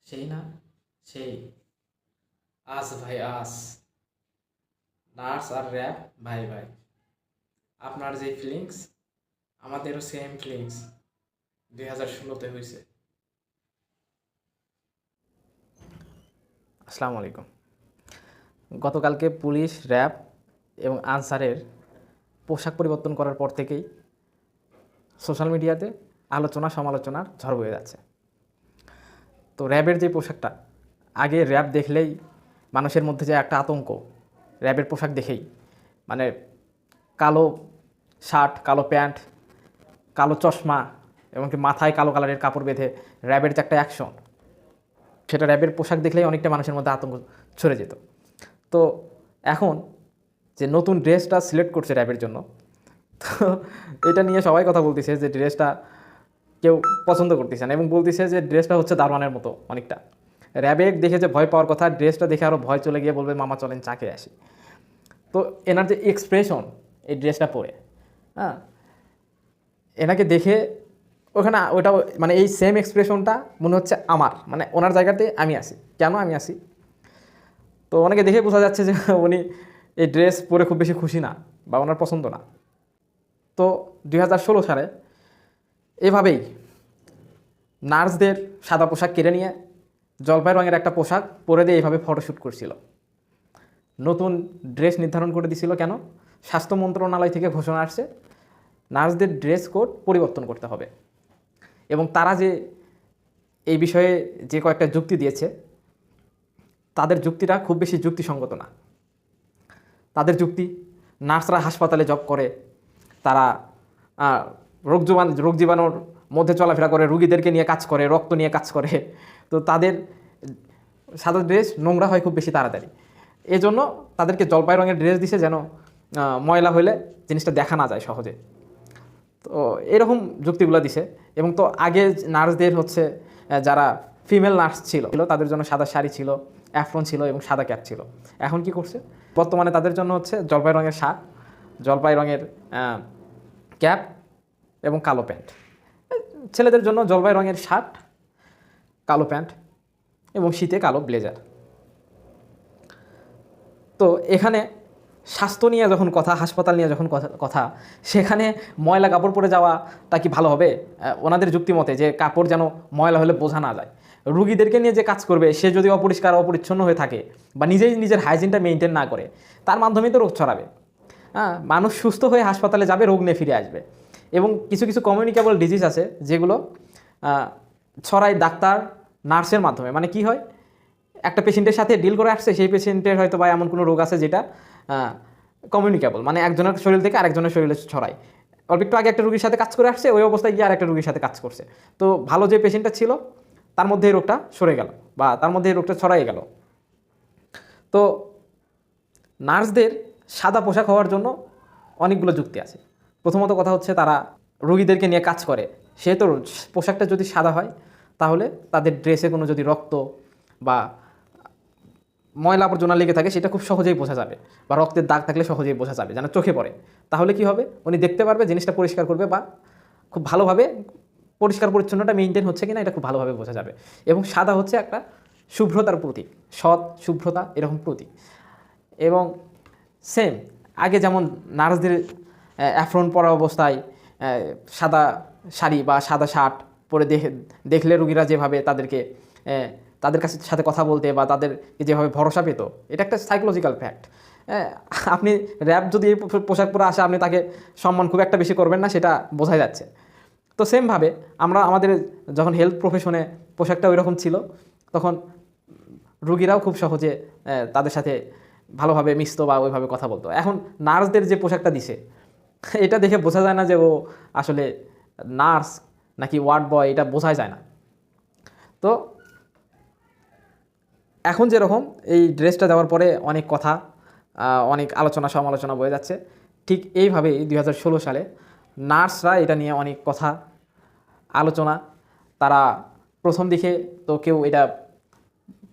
সেই না, সেই আস ভাই আস, নার্স আর র্যাব ভাই ভাই। আপনার যে ফিলিংস, আমাদেরও সেম ফিলিংস 2016-তে হয়েছে। আসসালামু আলাইকুম। গতকালকে পুলিশ, র্যাব এবং আনসারের পোশাক পরিবর্তন করার পর থেকেই সোশ্যাল মিডিয়াতে আলোচনা সমালোচনার ঝড় বয়ে যাচ্ছে। তো র্যাবের যে পোশাকটা, আগে র্যাব দেখলেই মানুষের মধ্যে যে একটা আতঙ্ক, র্যাবের পোশাক দেখেই, মানে কালো শার্ট, কালো প্যান্ট, কালো চশমা, এমনকি মাথায় কালো কালারের কাপড় বেঁধে র্যাবের যে একটা অ্যাকশন, সেটা র্যাবের পোশাক দেখলেই অনেকটা মানুষের মধ্যে আতঙ্ক ছড়ে যেত। তো এখন যে নতুন ড্রেসটা সিলেক্ট করছে র্যাবের জন্য, তো এটা নিয়ে সবাই কথা বলতেছে যে ড্রেসটা কেউ পছন্দ করতেছে না এবং বলতেছে যে ড্রেসটা হচ্ছে দারোয়ানের মতো অনেকটা। র্যাবে দেখে যে ভয় পাওয়ার কথা, ড্রেসটা দেখে আরও ভয় চলে গিয়ে বলবে মামা চলেন চা খেয়ে আসি। তো এনার যে এক্সপ্রেশন এই ড্রেসটা পরে, হ্যাঁ, এনাকে দেখে ওখানে ওটা মানে এই সেম এক্সপ্রেশনটা মনে হচ্ছে আমার, মানে ওনার জায়গাতে আমি আসি। কেন আমি আসি? তো অনেকে দেখে বোঝা যাচ্ছে যে উনি এই ড্রেস পরে খুব বেশি খুশি না বা ওনার পছন্দ না। তো 2016 সালে এভাবেই নার্সদের সাদা পোশাক কেড়ে নিয়ে জলপাই রঙের একটা পোশাক পরে দিয়ে এইভাবে ফটোশ্যুট করছিল। নতুন ড্রেস নির্ধারণ করে দিছিল। কেন? স্বাস্থ্য মন্ত্রণালয় থেকে ঘোষণা আসছে নার্সদের ড্রেস কোড পরিবর্তন করতে হবে। এবং তারা যে এই বিষয়ে যে কয়েকটা যুক্তি দিয়েছে, তাদের যুক্তিটা খুব বেশি যুক্তিসঙ্গত না। তাদের যুক্তি, নার্সরা হাসপাতালে জব করে, তারা রোগ জীবাণুর মধ্যে চলাফেরা করে, রুগীদেরকে নিয়ে কাজ করে, রক্ত নিয়ে কাজ করে, তো তাদের সাদা ড্রেস নোংরা হয় খুব বেশি তাড়াতাড়ি। এজন্য তাদেরকে জলপাই রঙের ড্রেস দিছে, যেন ময়লা হলে জিনিসটা দেখা না যায় সহজে। তো এরকম যুক্তিগুলো দিছে। এবং তো আগে নার্সদের হচ্ছে যারা ফিমেল নার্স ছিল তাদের জন্য সাদা শাড়ি ছিল, অ্যাফ্রন ছিল এবং সাদা ক্যাপ ছিল। এখন কি করছে? বর্তমানে তাদের জন্য হচ্ছে জলপাই রঙের শার্ট, জলপাই রঙের ক্যাপ এবং কালো প্যান্ট। ছেলেদের জন্য জলপাই রঙের শার্ট, কালো প্যান্ট এবং শীতে কালো ব্লেজার। তো এখানে স্বাস্থ্য নিয়ে যখন কথা, হাসপাতাল নিয়ে যখন কথা, সেখানে ময়লা কাপড় পরে যাওয়াটা কি ভালো হবে? ওনাদের যুক্তি মতে যে কাপড় যেন ময়লা হলে বোঝা না যায়। রুগীদেরকে নিয়ে যে কাজ করবে সে যদি অপরিষ্কার অপরিচ্ছন্ন হয়ে থাকে বা নিজেই নিজের হাইজিনটা মেনটেন না করে, তার মাধ্যমেই তো রোগ ছড়াবে। হ্যাঁ, মানুষ সুস্থ হয়ে হাসপাতালে যাবে, রোগ নিয়ে ফিরে আসবে। এবং কিছু কিছু কমিউনিকেবল ডিজিজ আছে যেগুলো ছড়ায় ডাক্তার নার্সের মাধ্যমে। মানে কি হয়, একটা পেশেন্টের সাথে ডিল করে আসছে, সেই পেশেন্টের হয়তো বা এমন কোনো রোগ আছে যেটা কমিউনিকেবল, মানে একজনের শরীর থেকে আরেকজনের শরীরে ছড়ায়। অল্প একটু আগে একটা রুগীর সাথে কাজ করে আসছে, ওই অবস্থায় গিয়ে আরেকটা রুগীর সাথে কাজ করছে। তো ভালো যে পেশেন্টটা ছিল তার মধ্যে এই রোগটা সরে গেল বা তার মধ্যে এই রোগটা ছড়াই গেল। তো নার্সদের সাদা পোশাক হওয়ার জন্য অনেকগুলো যুক্তি আছে। প্রথমত কথা হচ্ছে তারা রুগীদেরকে নিয়ে কাজ করে, সেহেতু পোশাকটা যদি সাদা হয় তাহলে তাদের ড্রেসে কোনো যদি রক্ত বা ময়লা আবর্জনা লেগে থাকে সেটা খুব সহজেই বোঝা যাবে, বা রক্তের দাগ থাকলে সহজেই বোঝা যাবে, যেন চোখে পড়ে। তাহলে কি হবে, উনি দেখতে পারবে, জিনিসটা পরিষ্কার করবে বা খুব ভালোভাবে পরিষ্কার পরিচ্ছন্নতা মেনটেন হচ্ছে কিনা এটা খুব ভালোভাবে বোঝা যাবে। এবং সাদা হচ্ছে একটা শুভ্রতার প্রতীক, সৎ শুভ্রতা এরকম প্রতীক। এবং সেম আগে যেমন নার্সদের অ্যাফ্রন পরা অবস্থায় সাদা শাড়ি বা সাদা শার্ট পরে দেখলে রুগীরা যেভাবে তাদের কাছে সাথে কথা বলতে বা তাদেরকে যেভাবে ভরসা পেত, এটা একটা সাইকোলজিক্যাল ফ্যাক্ট। আপনি র্যাব যদি এই পোশাক পরে আসে, আপনি তাকে সম্মান খুব একটা বেশি করবেন না, সেটা বোঝা যাচ্ছে। তো সেমভাবে আমরা আমাদের যখন হেলথ প্রফেশনে পোশাকটা ওই রকম ছিল, তখন রুগীরাও খুব সহজে তাদের সাথে ভালোভাবে মিশতো বা ওইভাবে কথা বলতো। এখন নার্সদের যে পোশাকটা দিছে, এটা দেখে বোঝা যায় না যে ও আসলে নার্স নাকি ওয়ার্ড বয়, এটা বোঝাই যায় না। তো এখন যেরকম এই ড্রেসটা দেওয়ার পরে অনেক কথা, অনেক আলোচনা সমালোচনা বয়ে যাচ্ছে, ঠিক এইভাবেই 2016 সালে নার্সরা এটা নিয়ে অনেক কথা আলোচনা, তারা প্রথম দিকে তো কেউ এটা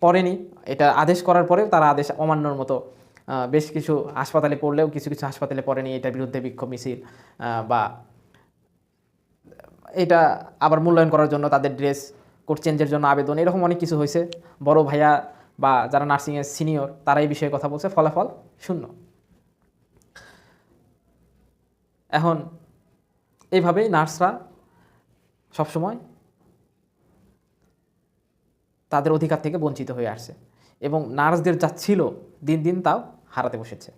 পড়েনি, এটা আদেশ করার পরেও তারা আদেশ অমান্যর মতো বেশ কিছু হাসপাতালে পড়লেও কিছু কিছু হাসপাতালে পড়েনি, এটার বিরুদ্ধে বিক্ষোভ মিছিল বা এটা আবার মূল্যায়ন করার জন্য তাদের ড্রেস কোড চেঞ্জের জন্য আবেদন, এরকম অনেক কিছু হয়েছে। বড় ভাইয়া বা যারা নার্সিংয়ের সিনিয়র তারা এই বিষয়ে কথা বলছে, ফলাফল শূন্য। এখন এইভাবেই নার্সরা সবসময় তাদের অধিকার থেকে বঞ্চিত হয়ে আসছে এবং নার্সদের যা ছিল দিন দিন তাও হারাতে বসেছে।